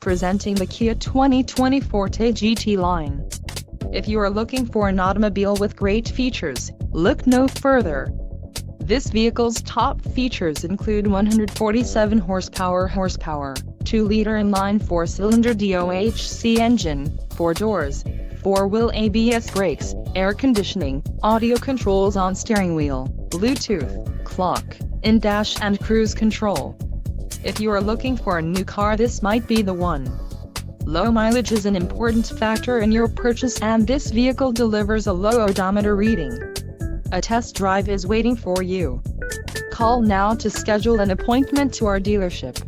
Presenting the Kia 2020 Forte GT-Line. If you are looking for an automobile with great features, look no further. This vehicle's top features include 147 horsepower, 2-liter inline 4-cylinder DOHC engine, 4 doors, 4-wheel ABS brakes, air conditioning, audio controls on steering wheel, Bluetooth, clock, in-dash and cruise control. If you are looking for a new car, this might be the one. Low mileage is an important factor in your purchase, and this vehicle delivers a low odometer reading. A test drive is waiting for you. Call now to schedule an appointment to our dealership.